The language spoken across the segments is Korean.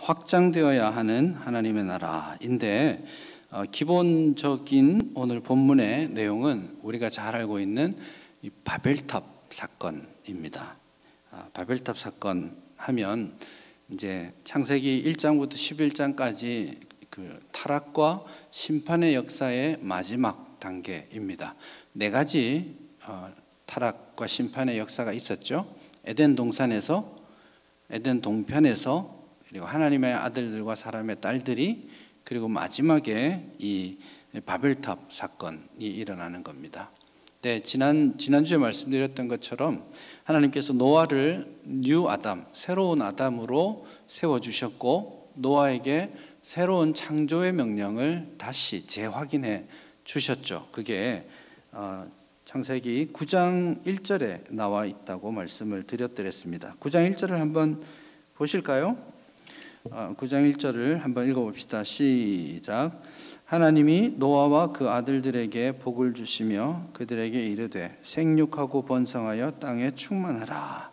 확장되어야 하는 하나님의 나라인데 기본적인 오늘 본문의 내용은 우리가 잘 알고 있는 이 바벨탑 사건입니다. 바벨탑 사건 하면 이제 창세기 1장부터 11장까지 그 타락과 심판의 역사의 마지막 단계입니다. 네 가지 타락과 심판의 역사가 있었죠. 에덴 동산에서, 에덴 동편에서, 그리고 하나님의 아들들과 사람의 딸들이, 그리고 마지막에 이 바벨탑 사건이 일어나는 겁니다. 네, 지난주에 말씀드렸던 것처럼 하나님께서 노아를 뉴 아담, 새로운 아담으로 세워주셨고, 노아에게 새로운 창조의 명령을 다시 재확인해 주셨죠. 그게 창세기 9장 1절에 나와 있다고 말씀을 드렸습니다. 9장 1절을 한번 보실까요? 9장 1절을 한번 읽어봅시다. 시작. 하나님이 노아와 그 아들들에게 복을 주시며 그들에게 이르되 생육하고 번성하여 땅에 충만하라.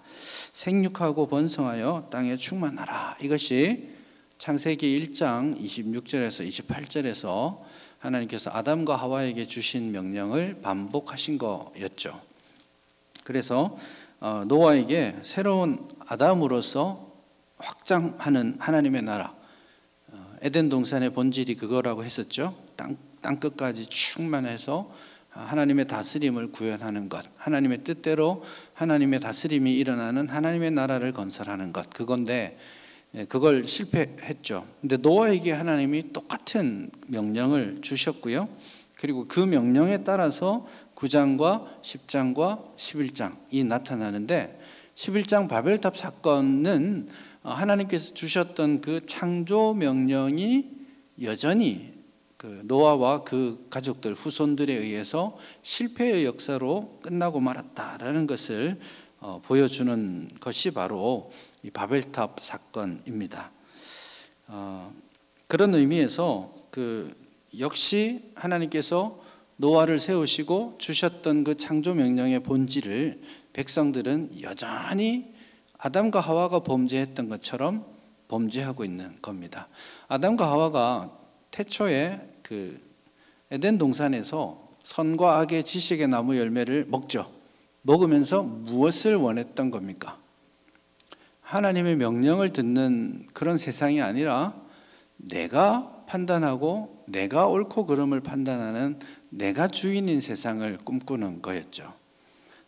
생육하고 번성하여 땅에 충만하라. 이것이 창세기 1장 26절에서 28절에서 하나님께서 아담과 하와에게 주신 명령을 반복하신 거였죠. 그래서 노아에게 새로운 아담으로서 확장하는 하나님의 나라, 에덴 동산의 본질이 그거라고 했었죠. 땅 끝까지 충만해서 하나님의 다스림을 구현하는 것, 하나님의 뜻대로 하나님의 다스림이 일어나는 하나님의 나라를 건설하는 것, 그건데 그걸 실패했죠. 근데 노아에게 하나님이 똑같은 명령을 주셨고요. 그리고 그 명령에 따라서 9장과 10장과 11장이 나타나는데, 11장 바벨탑 사건은 하나님께서 주셨던 그 창조 명령이 여전히 그 노아와 그 가족들, 후손들에 의해서 실패의 역사로 끝나고 말았다라는 것을 보여주는 것이 바로 이 바벨탑 사건입니다. 그런 의미에서 역시 하나님께서 노아를 세우시고 주셨던 그 창조 명령의 본질을 백성들은 여전히 아담과 하와가 범죄했던 것처럼 범죄하고 있는 겁니다. 아담과 하와가 태초에 그 에덴 동산에서 선과 악의 지식의 나무 열매를 먹죠. 먹으면서 무엇을 원했던 겁니까? 하나님의 명령을 듣는 그런 세상이 아니라 내가 판단하고 내가 옳고 그름을 판단하는 내가 주인인 세상을 꿈꾸는 거였죠.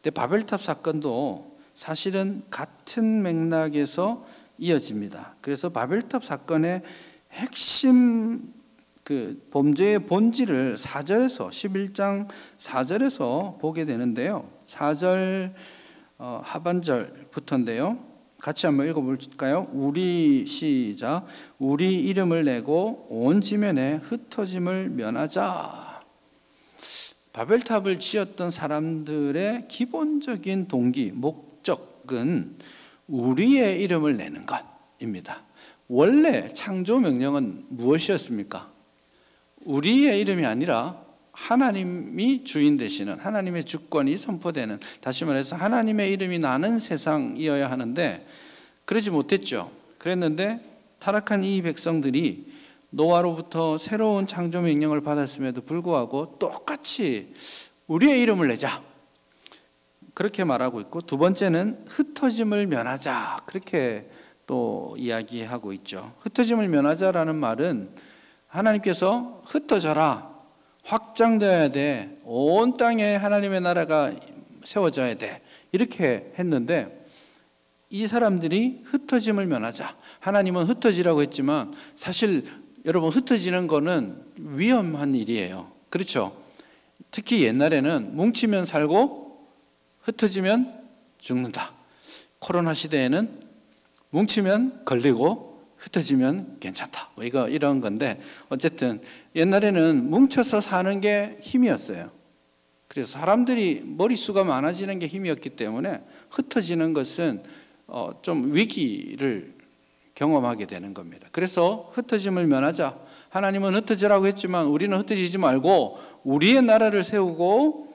근데 바벨탑 사건도 사실은 같은 맥락에서 이어집니다. 그래서 바벨탑 사건의 핵심 그 범죄의 본질을 4절에서 11장 4절에서 보게 되는데요. 4절 하반절부터인데요. 같이 한번 읽어볼까요? 시작. 우리 이름을 내고 온 지면에 흩어짐을 면하자. 바벨탑을 지었던 사람들의 기본적인 동기, 목적은 우리의 이름을 내는 것입니다. 원래 창조 명령은 무엇이었습니까? 우리의 이름이 아니라 하나님이 주인 되시는, 하나님의 주권이 선포되는, 다시 말해서 하나님의 이름이 나는 세상이어야 하는데 그러지 못했죠. 그랬는데 타락한 이 백성들이 노아로부터 새로운 창조 명령을 받았음에도 불구하고 똑같이 우리의 이름을 내자, 그렇게 말하고 있고, 두 번째는 흩어짐을 면하자, 그렇게 또 이야기하고 있죠. 흩어짐을 면하자라는 말은 하나님께서 흩어져라, 확장되어야 돼, 온 땅에 하나님의 나라가 세워져야 돼, 이렇게 했는데 이 사람들이 흩어짐을 면하자, 하나님은 흩어지라고 했지만 사실 여러분, 흩어지는 거는 위험한 일이에요. 그렇죠? 특히 옛날에는 뭉치면 살고 흩어지면 죽는다. 코로나 시대에는 뭉치면 걸리고 흩어지면 괜찮다. 이런 건데, 어쨌든 옛날에는 뭉쳐서 사는 게 힘이었어요. 그래서 사람들이 머릿수가 많아지는 게 힘이었기 때문에 흩어지는 것은 좀 위기를 경험하게 되는 겁니다. 그래서 흩어짐을 면하자. 하나님은 흩어지라고 했지만 우리는 흩어지지 말고 우리의 나라를 세우고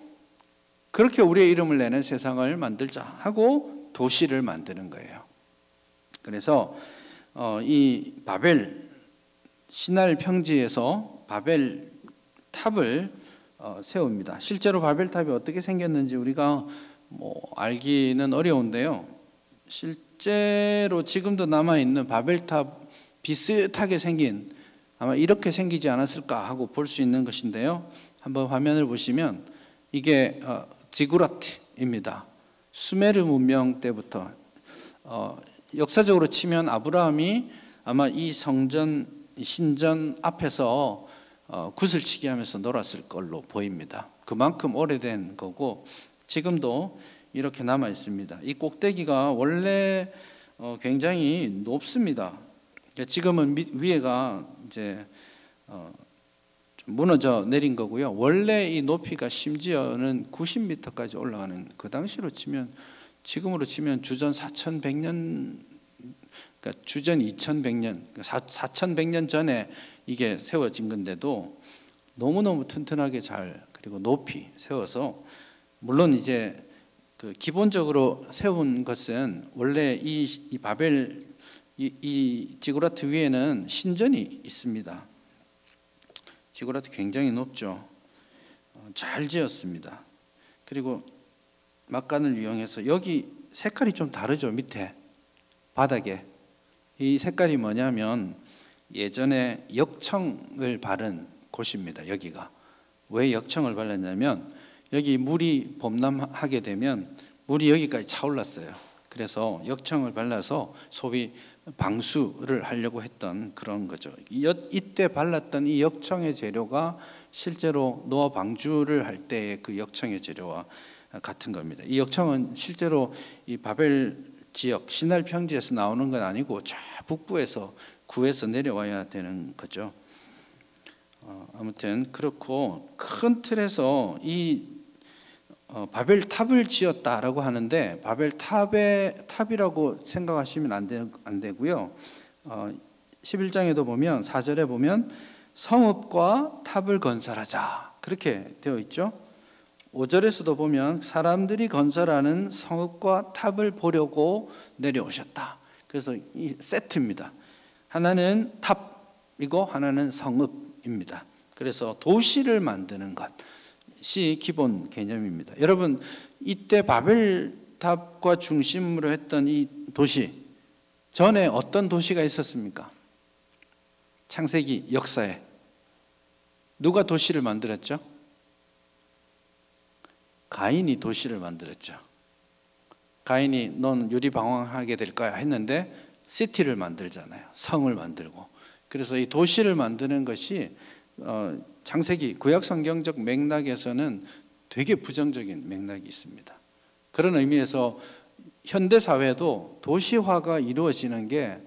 그렇게 우리의 이름을 내는 세상을 만들자 하고 도시를 만드는 거예요. 그래서 이 바벨 시날 평지에서 바벨 탑을 세웁니다. 실제로 바벨 탑이 어떻게 생겼는지 우리가 알기는 어려운데요. 실제로 지금도 남아 있는 바벨 탑 비슷하게 생긴, 아마 이렇게 생기지 않았을까 하고 볼 수 있는 것인데요. 한번 화면을 보시면 이게 지구라트입니다. 수메르 문명 때부터 역사적으로 치면 아브라함이 아마 이 성전 신전 앞에서 구슬치기 하면서 놀았을 걸로 보입니다. 그만큼 오래된 거고 지금도 이렇게 남아 있습니다. 이 꼭대기가 원래 굉장히 높습니다. 지금은 위에가 이제 좀 무너져 내린 거고요. 원래 이 높이가 심지어는 90m까지 올라가는, 그 당시로 치면, 지금으로 치면 주전 4100년, 그러니까 주전 2100년, 4100년 전에 이게 세워진 건데도 너무너무 튼튼하게 잘, 그리고 높이 세워서, 물론 이제 그 기본적으로 세운 것은 원래 이 바벨 이 지구라트 위에는 신전이 있습니다. 지구라트 굉장히 높죠. 잘 지었습니다. 그리고 막간을 이용해서, 여기 색깔이 좀 다르죠. 밑에 바닥에 이 색깔이 뭐냐면 예전에 역청을 바른 곳입니다. 여기가 왜 역청을 발랐냐면 여기 물이 범람하게 되면 물이 여기까지 차올랐어요. 그래서 역청을 발라서 소위 방수를 하려고 했던 그런 거죠. 이때 발랐던 이 역청의 재료가 실제로 노아 방주를 할 때의 그 역청의 재료와 같은 겁니다. 이 역청은 실제로 이 바벨 지역 시날 평지에서 나오는 건 아니고 저 북부에서 구해서 내려와야 되는 거죠. 아무튼 그렇고, 큰 틀에서 이 바벨 탑을 지었다라고 하는데, 바벨 탑이라고 생각하시면 안 되고요. 11장에도 보면 4절에 보면 성읍과 탑을 건설하자 그렇게 되어 있죠. 5절에서도 보면 사람들이 건설하는 성읍과 탑을 보려고 내려오셨다. 그래서 이 세트입니다. 하나는 탑이고 하나는 성읍입니다. 그래서 도시를 만드는 것이 기본 개념입니다. 여러분, 이때 바벨탑과 중심으로 했던 이 도시, 전에 어떤 도시가 있었습니까? 창세기 역사에 누가 도시를 만들었죠? 가인이 도시를 만들었죠. 가인이 넌 유리방황하게 될 거야 했는데 시티를 만들잖아요. 성을 만들고. 그래서 이 도시를 만드는 것이 창세기 구약 성경적 맥락에서는 되게 부정적인 맥락이 있습니다. 그런 의미에서 현대 사회도 도시화가 이루어지는 게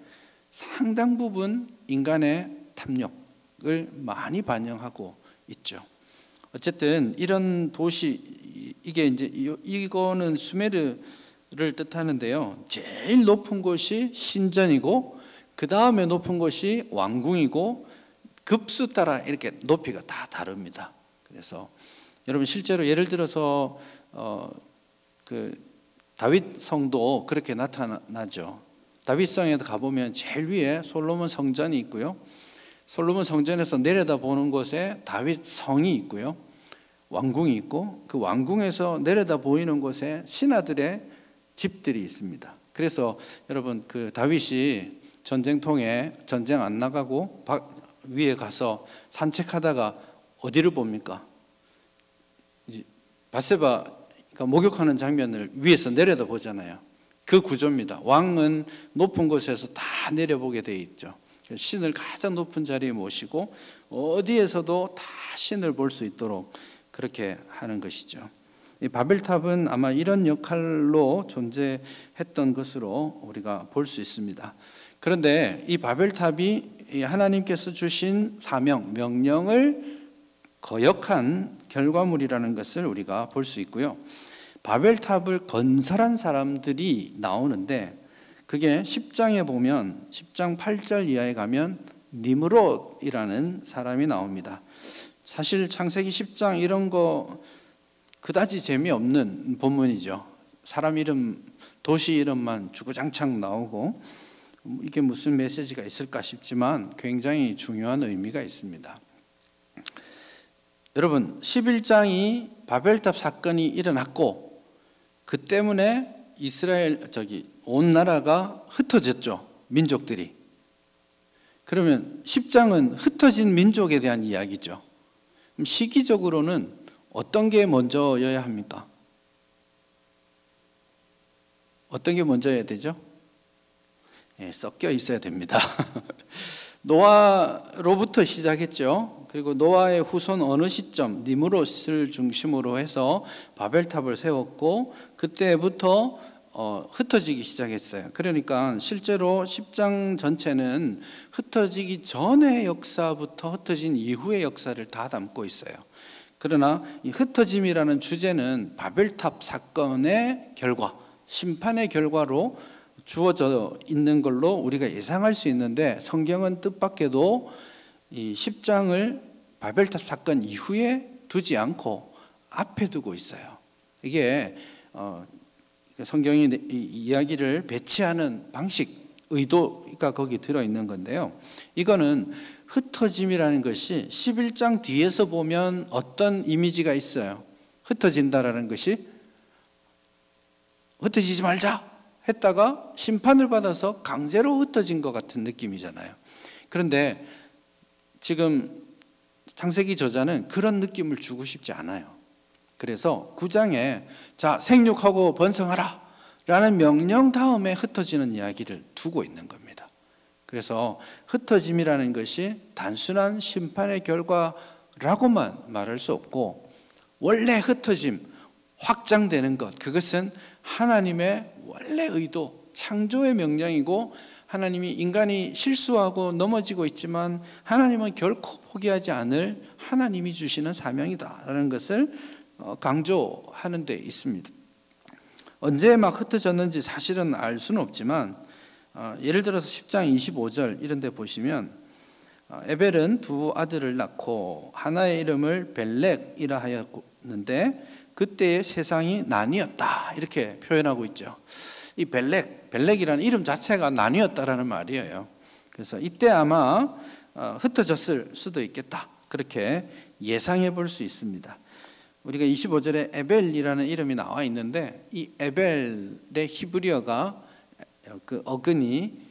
상당 부분 인간의 탐욕을 많이 반영하고 있죠. 어쨌든 이런 도시, 이게 이제 이거는 수메르를 뜻하는데요. 제일 높은 곳이 신전이고 그 다음에 높은 곳이 왕궁이고 급수 따라 이렇게 높이가 다 다릅니다. 그래서 여러분 실제로 예를 들어서 그 다윗 성도 그렇게 나타나죠. 다윗 성에 가보면 제일 위에 솔로몬 성전이 있고요. 솔로몬 성전에서 내려다보는 곳에 다윗 성이 있고요. 왕궁이 있고 그 왕궁에서 내려다 보이는 곳에 신하들의 집들이 있습니다. 그래서 여러분 그 다윗이 전쟁통에 전쟁 안 나가고 위에 가서 산책하다가 어디를 봅니까? 밧세바가 목욕하는 장면을 위에서 내려다 보잖아요. 그 구조입니다. 왕은 높은 곳에서 다 내려보게 돼 있죠. 신을 가장 높은 자리에 모시고 어디에서도 다 신을 볼 수 있도록 그렇게 하는 것이죠. 이 바벨탑은 아마 이런 역할로 존재했던 것으로 우리가 볼 수 있습니다. 그런데 이 바벨탑이 하나님께서 주신 사명, 명령을 거역한 결과물이라는 것을 우리가 볼 수 있고요. 바벨탑을 건설한 사람들이 나오는데 그게 10장에 보면 10장 8절 이하에 가면 니므롯이라는 사람이 나옵니다. 사실 창세기 10장 이런 거 그다지 재미없는 본문이죠. 사람 이름, 도시 이름만 주구장창 나오고 이게 무슨 메시지가 있을까 싶지만 굉장히 중요한 의미가 있습니다. 여러분, 11장이 바벨탑 사건이 일어났고 그 때문에 온 나라가 흩어졌죠. 민족들이. 그러면 10장은 흩어진 민족에 대한 이야기죠. 그럼 시기적으로는 어떤 게 먼저여야 합니까? 어떤 게 먼저여야 되죠? 섞여 있어야 됩니다. 노아로부터 시작했죠. 그리고 노아의 후손 어느 시점 니므롯을 중심으로 해서 바벨탑을 세웠고 그때부터 흩어지기 시작했어요. 그러니까 실제로 10장 전체는 흩어지기 전의 역사부터 흩어진 이후의 역사를 다 담고 있어요. 그러나 이 흩어짐이라는 주제는 바벨탑 사건의 결과, 심판의 결과로 주어져 있는 걸로 우리가 예상할 수 있는데, 성경은 뜻밖에도 이 10장을 바벨탑 사건 이후에 두지 않고 앞에 두고 있어요. 이게 성경이 이야기를 배치하는 방식, 의도가 거기 들어있는 건데요. 이거는 흩어짐이라는 것이 11장 뒤에서 보면 어떤 이미지가 있어요. 흩어진다라는 것이 흩어지지 말자 했다가 심판을 받아서 강제로 흩어진 것 같은 느낌이잖아요. 그런데 지금 창세기 저자는 그런 느낌을 주고 싶지 않아요. 그래서 9장에 자, 생육하고 번성하라 라는 명령 다음에 흩어지는 이야기를 두고 있는 겁니다. 그래서 흩어짐이라는 것이 단순한 심판의 결과라고만 말할 수 없고, 원래 흩어짐, 확장되는 것, 그것은 하나님의 원래 의도, 창조의 명령이고, 하나님이 인간이 실수하고 넘어지고 있지만 하나님은 결코 포기하지 않을 하나님이 주시는 사명이다라는 것을 강조하는 데 있습니다. 언제 막 흩어졌는지 사실은 알 수는 없지만 예를 들어서 10장 25절 이런 데 보시면 에벨은 두 아들을 낳고 하나의 이름을 벨렉이라 하였는데 그때의 세상이 나뉘었다 이렇게 표현하고 있죠. 이 벨렉이라는 이름 자체가 나뉘었다라는 말이에요. 그래서 이때 아마 흩어졌을 수도 있겠다 그렇게 예상해 볼 수 있습니다. 우리가 25절에 에벨이라는 이름이 나와 있는데 이 에벨의 히브리어가 그 어근이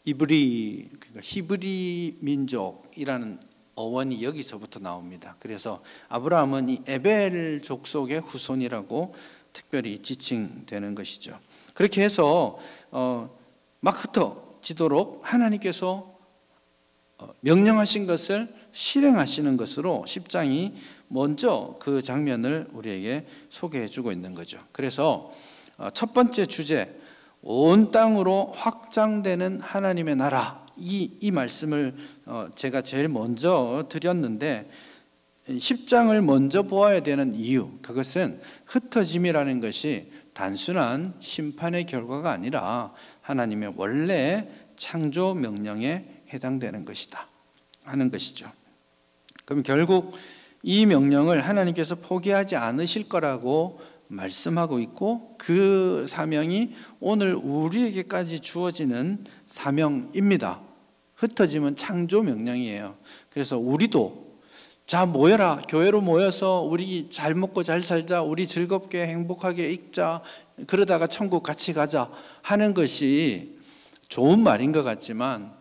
이브리, 그러니까 히브리 민족이라는 어원이 여기서부터 나옵니다. 그래서 아브라함은 이 에벨 족속의 후손이라고 특별히 지칭되는 것이죠. 그렇게 해서 막 흩어지도록 하나님께서 명령하신 것을 실행하시는 것으로 10장이 먼저 그 장면을 우리에게 소개해 주고 있는 거죠. 그래서 첫 번째 주제, 온 땅으로 확장되는 하나님의 나라, 이 말씀을 제가 제일 먼저 드렸는데 10장을 먼저 보아야 되는 이유, 그것은 흩어짐이라는 것이 단순한 심판의 결과가 아니라 하나님의 원래 창조 명령에 해당되는 것이다 하는 것이죠. 그럼 결국 이 명령을 하나님께서 포기하지 않으실 거라고 말씀하고 있고, 그 사명이 오늘 우리에게까지 주어지는 사명입니다. 흩어짐은 창조 명령이에요. 그래서 우리도 자 모여라, 교회로 모여서 우리 잘 먹고 잘 살자, 우리 즐겁게 행복하게 읽자, 그러다가 천국 같이 가자 하는 것이 좋은 말인 것 같지만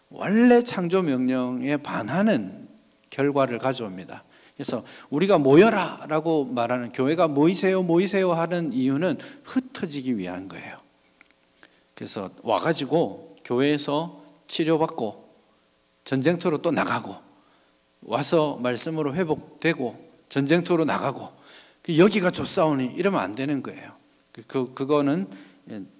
원래 창조 명령에 반하는 결과를 가져옵니다. 그래서 우리가 모여라 라고 말하는, 교회가 모이세요 하는 이유는 흩어지기 위한 거예요. 그래서 와가지고 교회에서 치료받고 전쟁터로 또 나가고, 와서 말씀으로 회복되고 전쟁터로 나가고, 여기가 좋사오니 이러면 안 되는 거예요. 그거는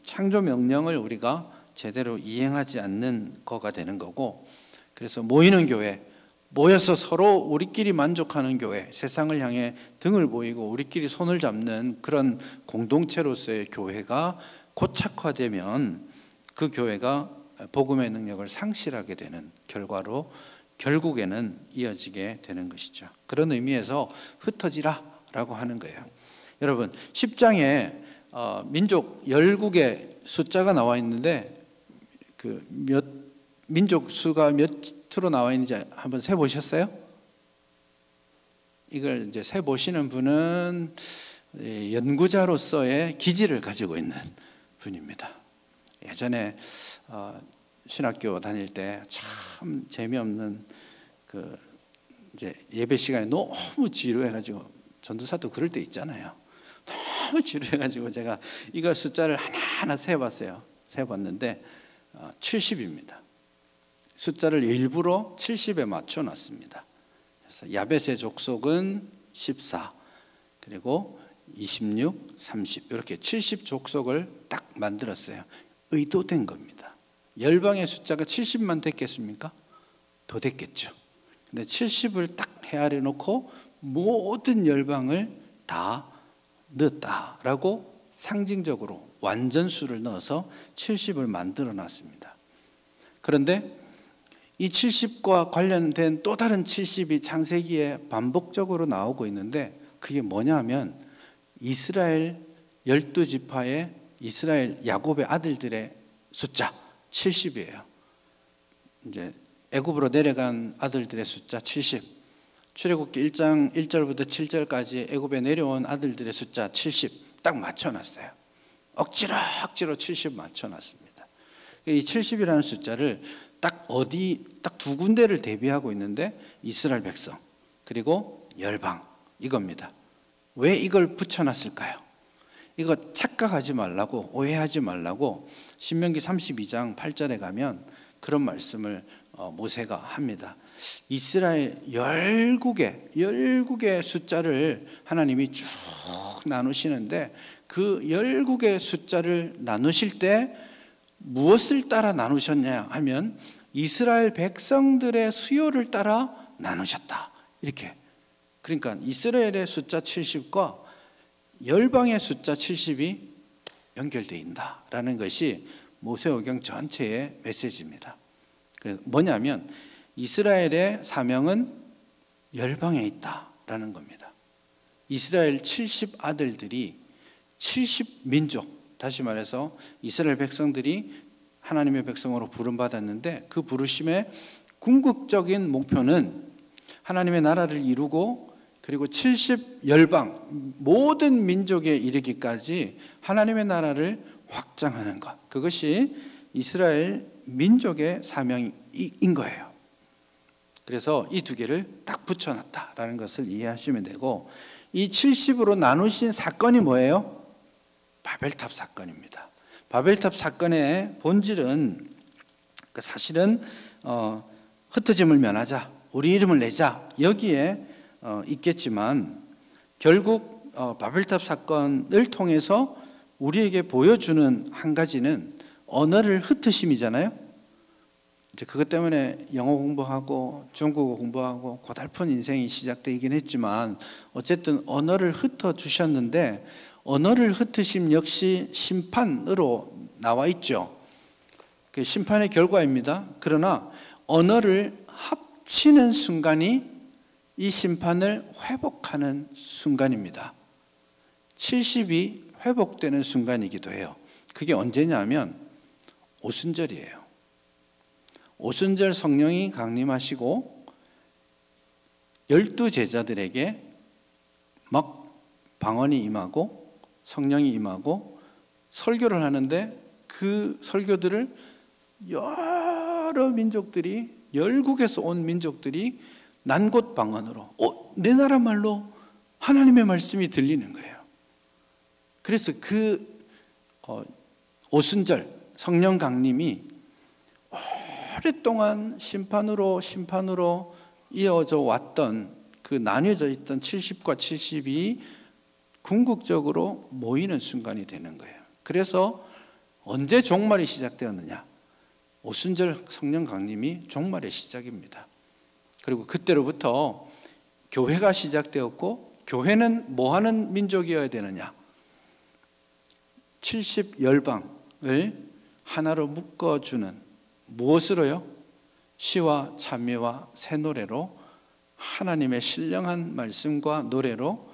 창조 명령을 우리가 제대로 이행하지 않는 거가 되는 거고, 그래서 모이는 교회, 모여서 서로 우리끼리 만족하는 교회, 세상을 향해 등을 보이고 우리끼리 손을 잡는 그런 공동체로서의 교회가 고착화되면 그 교회가 복음의 능력을 상실하게 되는 결과로 결국에는 이어지게 되는 것이죠. 그런 의미에서 흩어지라 라고 하는 거예요. 여러분, 10장에 민족 12개 숫자가 나와 있는데 그 몇 민족 수가 몇으로 나와 있는지 한번 세 보셨어요? 이걸 이제 세 보시는 분은 연구자로서의 기질을 가지고 있는 분입니다. 예전에 신학교 다닐 때 참 재미없는 그 이제 예배 시간에 너무 지루해가지고, 전도사도 그럴 때 있잖아요. 너무 지루해가지고 제가 이거 숫자를 하나하나 세봤어요. 세봤는데 70입니다. 숫자를 일부러 70에 맞춰놨습니다. 그래서 야벳의 족속은 14, 그리고 26, 30 이렇게 70 족속을 딱 만들었어요. 의도된 겁니다. 열방의 숫자가 70만 됐겠습니까? 더 됐겠죠. 근데 70을 딱 헤아려 놓고 모든 열방을 다 넣었다라고 상징적으로 완전수를 넣어서 70을 만들어 놨습니다. 그런데 이 70과 관련된 또 다른 70이 창세기에 반복적으로 나오고 있는데, 그게 뭐냐 하면 이스라엘 12지파의 이스라엘 야곱의 아들들의 숫자 70이에요. 이제 애굽으로 내려간 아들들의 숫자 70, 출애굽기 1장 1절부터 7절까지 애굽에 내려온 아들들의 숫자 70 딱 맞춰놨어요. 억지로 70 맞춰놨습니다. 이 70이라는 숫자를 딱 두 군데를 대비하고 있는데, 이스라엘 백성 그리고 열방, 이겁니다. 왜 이걸 붙여놨을까요? 이거 착각하지 말라고, 오해하지 말라고 신명기 32장 8절에 가면 그런 말씀을 모세가 합니다. 이스라엘 열국의 숫자를 하나님이 쭉 나누시는데, 그 열국의 숫자를 나누실 때 무엇을 따라 나누셨냐 하면 이스라엘 백성들의 수요를 따라 나누셨다. 이렇게. 그러니까 이스라엘의 숫자 70과 열방의 숫자 70이 연결되어 있다라는 것이 모세오경 전체의 메시지입니다. 그래서 뭐냐면 이스라엘의 사명은 열방에 있다라는 겁니다. 이스라엘 70 아들들이 70 민족, 다시 말해서 이스라엘 백성들이 하나님의 백성으로 부름받았는데, 그 부르심의 궁극적인 목표는 하나님의 나라를 이루고, 그리고 70 열방 모든 민족에 이르기까지 하나님의 나라를 확장하는 것, 그것이 이스라엘 민족의 사명인 거예요. 그래서 이 두 개를 딱 붙여놨다라는 것을 이해하시면 되고, 이 70으로 나누신 사건이 뭐예요? 바벨탑 사건입니다. 바벨탑 사건의 본질은 사실은 흩어짐을 면하자, 우리 이름을 내자, 여기에 있겠지만, 결국 바벨탑 사건을 통해서 우리에게 보여주는 한 가지는 언어를 흩으심이잖아요. 이제 그것 때문에 영어 공부하고 중국어 공부하고 고달픈 인생이 시작되긴 했지만, 어쨌든 언어를 흩어 주셨는데, 언어를 흩으심 역시 심판으로 나와 있죠. 그 심판의 결과입니다. 그러나 언어를 합치는 순간이 이 심판을 회복하는 순간입니다. 70이 회복되는 순간이기도 해요. 그게 언제냐면 오순절이에요. 오순절 성령이 강림하시고 12제자들에게 막 방언이 임하고 성령이 임하고 설교를 하는데, 그 설교들을 여러 민족들이, 열국에서 온 민족들이 난곳 방언으로, 내 나라 말로 하나님의 말씀이 들리는 거예요. 그래서 그 오순절 성령 강림이 오랫동안 심판으로 이어져 왔던, 그 나뉘어져 있던 70과 70이 궁극적으로 모이는 순간이 되는 거예요. 그래서 언제 종말이 시작되었느냐? 오순절 성령 강림이 종말의 시작입니다. 그리고 그때로부터 교회가 시작되었고, 교회는 뭐 하는 민족이어야 되느냐? 70 열방을 하나로 묶어주는, 무엇으로요? 시와 찬미와 새 노래로, 하나님의 신령한 말씀과 노래로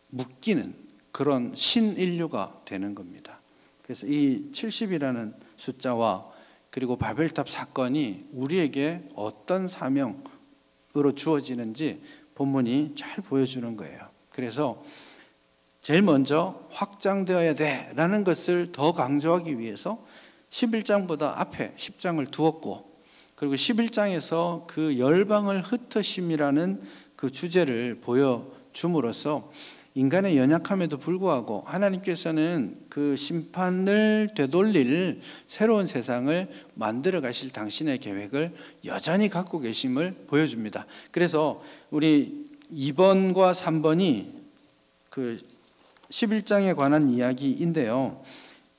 묶이는 그런 신인류가 되는 겁니다. 그래서 이 70이라는 숫자와 그리고 바벨탑 사건이 우리에게 어떤 사명으로 주어지는지 본문이 잘 보여주는 거예요. 그래서 제일 먼저 확장되어야 돼라는 것을 더 강조하기 위해서 11장보다 앞에 10장을 두었고, 그리고 11장에서 그 열방을 흩으심이라는 그 주제를 보여줌으로써 인간의 연약함에도 불구하고 하나님께서는 그 심판을 되돌릴 새로운 세상을 만들어 가실 당신의 계획을 여전히 갖고 계심을 보여줍니다. 그래서 우리 2번과 3번이 그 11장에 관한 이야기인데요.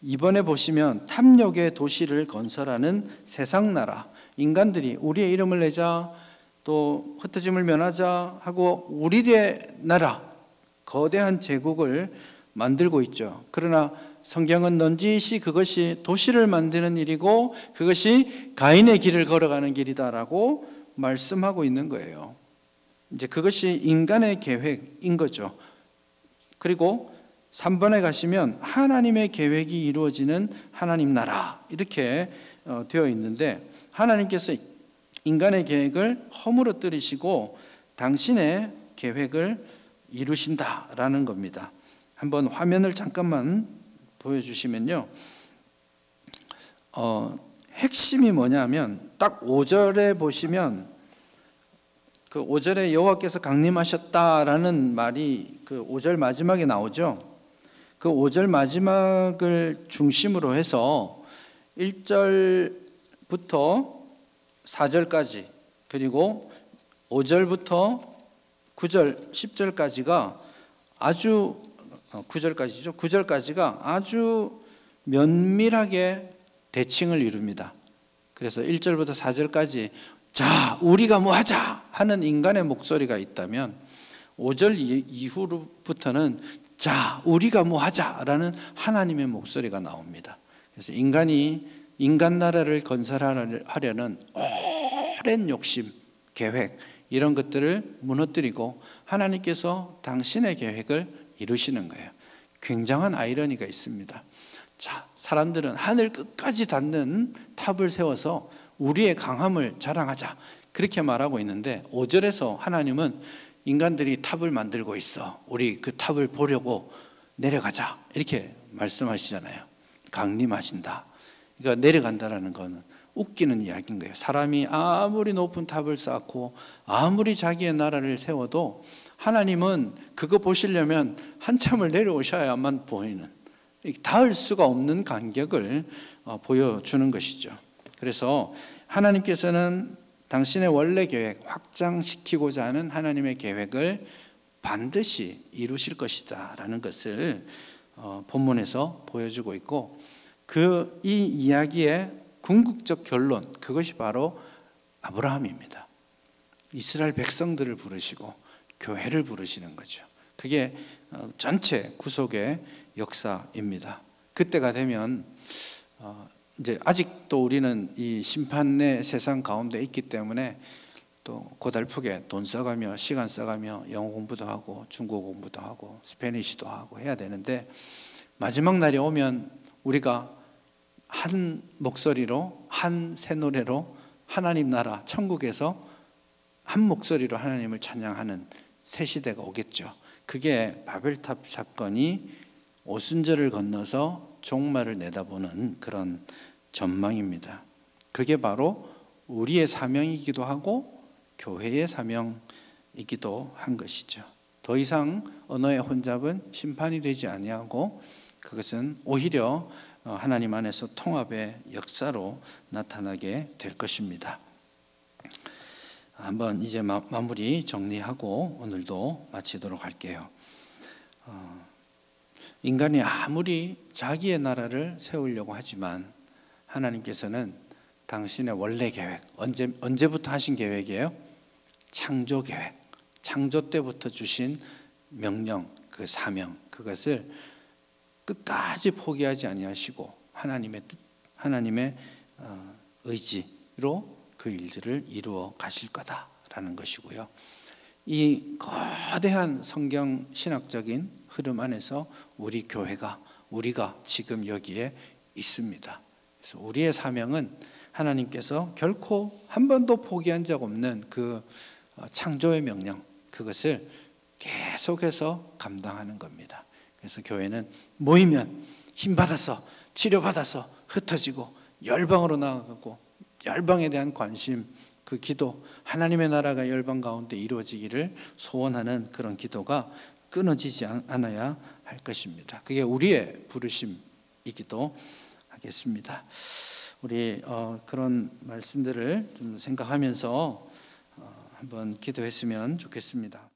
2번에 보시면 탐욕의 도시를 건설하는 세상 나라, 인간들이 우리의 이름을 내자, 또 흩어짐을 면하자 하고 우리의 나라, 거대한 제국을 만들고 있죠. 그러나 성경은 넌지시 그것이 도시를 만드는 일이고 그것이 가인의 길을 걸어가는 길이다라고 말씀하고 있는 거예요. 이제 그것이 인간의 계획인 거죠. 그리고 3번에 가시면 하나님의 계획이 이루어지는 하나님 나라, 이렇게 되어 있는데, 하나님께서 인간의 계획을 허물어뜨리시고 당신의 계획을 이루신다라는 겁니다. 한번 화면을 잠깐만 보여주시면요, 핵심이 뭐냐면 딱 5절에 보시면 그 5절에 여호와께서 강림하셨다라는 말이 그 5절 마지막에 나오죠. 그 5절 마지막을 중심으로 해서 1절부터 4절까지, 그리고 5절부터 9절, 10절까지가 아주 9절까지죠. 9절까지가 아주 면밀하게 대칭을 이룹니다. 그래서 1절부터 4절까지 자, 우리가 뭐 하자 하는 인간의 목소리가 있다면 5절 이후부터는 자, 우리가 뭐 하자라는 하나님의 목소리가 나옵니다. 그래서 인간 나라를 건설하려는 오랜 욕심, 계획, 이런 것들을 무너뜨리고 하나님께서 당신의 계획을 이루시는 거예요. 굉장한 아이러니가 있습니다. 자, 사람들은 하늘 끝까지 닿는 탑을 세워서 우리의 강함을 자랑하자, 그렇게 말하고 있는데 5절에서 하나님은 인간들이 탑을 만들고 있어, 우리 그 탑을 보려고 내려가자, 이렇게 말씀하시잖아요. 강림하신다. 그러니까 내려간다라는 건 웃기는 이야기인 거예요. 사람이 아무리 높은 탑을 쌓고 아무리 자기의 나라를 세워도 하나님은 그거 보시려면 한참을 내려오셔야만 보이는, 닿을 수가 없는 간격을 보여주는 것이죠. 그래서 하나님께서는 당신의 원래 계획, 확장시키고자 하는 하나님의 계획을 반드시 이루실 것이다 라는 것을 본문에서 보여주고 있고, 이 이야기의 궁극적 결론, 그것이 바로 아브라함입니다. 이스라엘 백성들을 부르시고 교회를 부르시는 거죠. 그게 전체 구속의 역사입니다. 그때가 되면 이제 아직도 우리는 이 심판의 세상 가운데 있기 때문에 또 고달프게 돈 써가며 시간 써가며 영어 공부도 하고 중국어 공부도 하고 스페니쉬도 하고 해야 되는데, 마지막 날이 오면 우리가 한 목소리로, 한 새 노래로 하나님 나라 천국에서 한 목소리로 하나님을 찬양하는 새 시대가 오겠죠. 그게 바벨탑 사건이 오순절을 건너서 종말을 내다보는 그런 전망입니다. 그게 바로 우리의 사명이기도 하고 교회의 사명이기도 한 것이죠. 더 이상 언어의 혼잡은 심판이 되지 아니하고 그것은 오히려 하나님 안에서 통합의 역사로 나타나게 될 것입니다. 한번 이제 마무리 정리하고 오늘도 마치도록 할게요. 인간이 아무리 자기의 나라를 세우려고 하지만 하나님께서는 당신의 원래 계획, 언제부터 하신 계획이에요? 창조 계획, 창조 때부터 주신 명령, 그 사명, 그것을 끝까지 포기하지 아니하시고 하나님의 뜻, 하나님의 의지로 그 일들을 이루어 가실 거다라는 것이고요. 이 거대한 성경 신학적인 흐름 안에서 우리 교회가, 우리가 지금 여기에 있습니다. 그래서 우리의 사명은 하나님께서 결코 한 번도 포기한 적 없는 그 창조의 명령, 그것을 계속해서 감당하는 겁니다. 그래서 교회는 모이면 힘받아서 치료받아서 흩어지고 열방으로 나아가고 열방에 대한 관심, 그 기도, 하나님의 나라가 열방 가운데 이루어지기를 소원하는 그런 기도가 끊어지지 않아야 할 것입니다. 그게 우리의 부르심이기도 하겠습니다. 우리 그런 말씀들을 좀 생각하면서 한번 기도했으면 좋겠습니다.